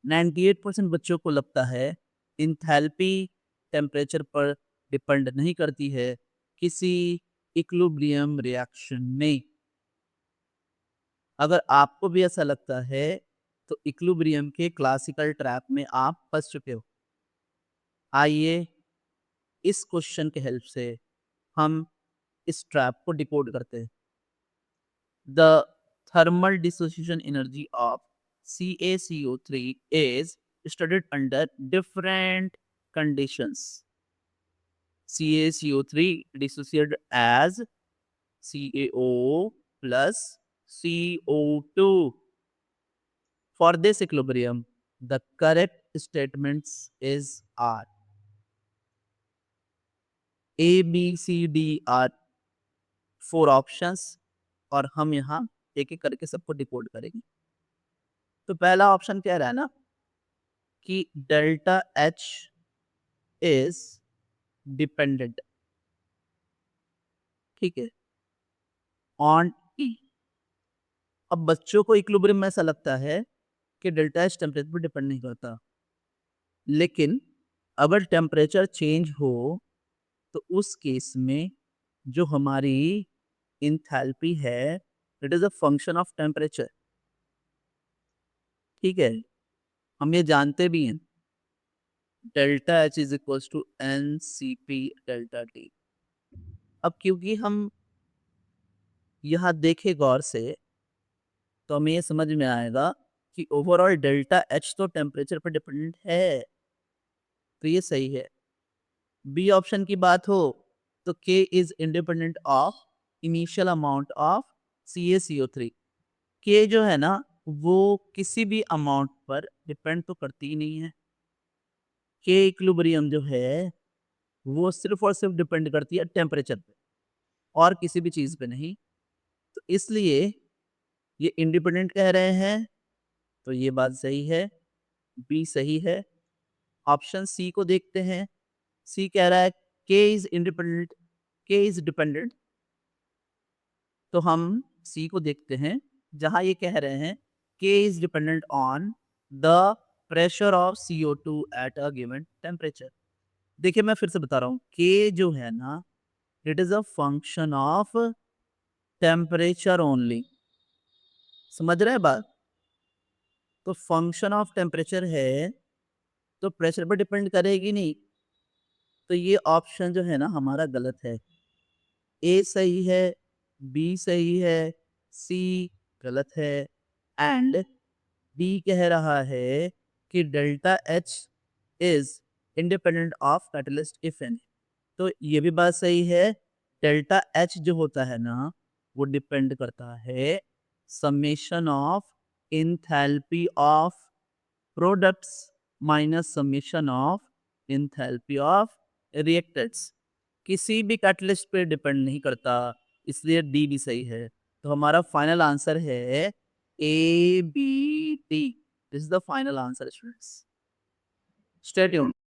98% बच्चों को लगता है इंथैल्पी टेम्परेचर पर डिपेंड नहीं करती है किसी इक्विलिब्रियम रिएक्शन में। अगर आपको भी ऐसा लगता है तो इक्विलिब्रियम के क्लासिकल ट्रैप में आप फंस चुके हो। आइए इस क्वेश्चन के हेल्प से हम इस ट्रैप को डिकोड करते हैं। The thermal dissociation energy of CaCO3 is studied under different conditions. CaCO3 dissociated as CaO plus CO2. For this equilibrium, the correct statements is are A, B, C, D are 4 options और हम यहाँ एक-एक करके सबको decode करेंगे। तो पहला option कह रहा है ना कि डेल्टा एच इज डिपेंडेंट, ठीक है, ऑन ई। अब बच्चों को इक्विलिब्रियम में ऐसा लगता है कि डेल्टा एच टेम्परेचर पर डिपेंड नहीं करता, लेकिन अगर टेम्परेचर चेंज हो तो उस केस में जो हमारी इंथैल्पी है it is a function of temperature, ठीक है। हम ये जानते भी हैं delta H is equal to n C P delta T. अब क्योंकि हम यहाँ देखें गौर से तो हमें ये समझ में आएगा कि ओवरऑल डेल्टा एच तो टेम्परेचर पर डिपेंडेंट है, तो ये सही है। बी ऑप्शन की बात हो तो के is independent of initial amount of CaCO3। के जो है ना वो किसी भी अमाउंट पर डिपेंड तो करती ही नहीं है। के इक्विलिब्रियम जो है वो सिर्फ और सिर्फ डिपेंड करती है टेम्परेचर पे और किसी भी चीज पे नहीं। तो इसलिए ये इंडिपेंडेंट कह रहे हैं, तो ये बात सही है, बी सही है। ऑप्शन सी को देखते हैं। सी कह रहा है के इज इंडिपेंडेंट, के इज डिपेंडेंट। तो हम सी को देखते हैं जहां ये कह रहे हैं के is dependent on the pressure of CO2 at a given temperature. देखिए मैं फिर से बता रहा हूँ के जो है ना it is a function of temperature only. समझ रहे हैं बात? तो फंक्शन ऑफ टेम्परेचर है तो प्रेशर पर डिपेंड करेगी नहीं। तो ये ऑप्शन जो है ना हमारा गलत है। ए सही है, बी सही है, सी गलत है एंड डी कह रहा है कि delta H is independent of catalyst if any. तो ये भी बात सही है। डेल्टा एच जो होता है ना वो डिपेंड करता है summation of enthalpy of products minus summation of enthalpy of reactants. किसी भी कैटलिस्ट पे डिपेंड नहीं करता, इसलिए डी भी सही है। तो हमारा फाइनल आंसर है A B D. This is the final answer students. Stay tuned.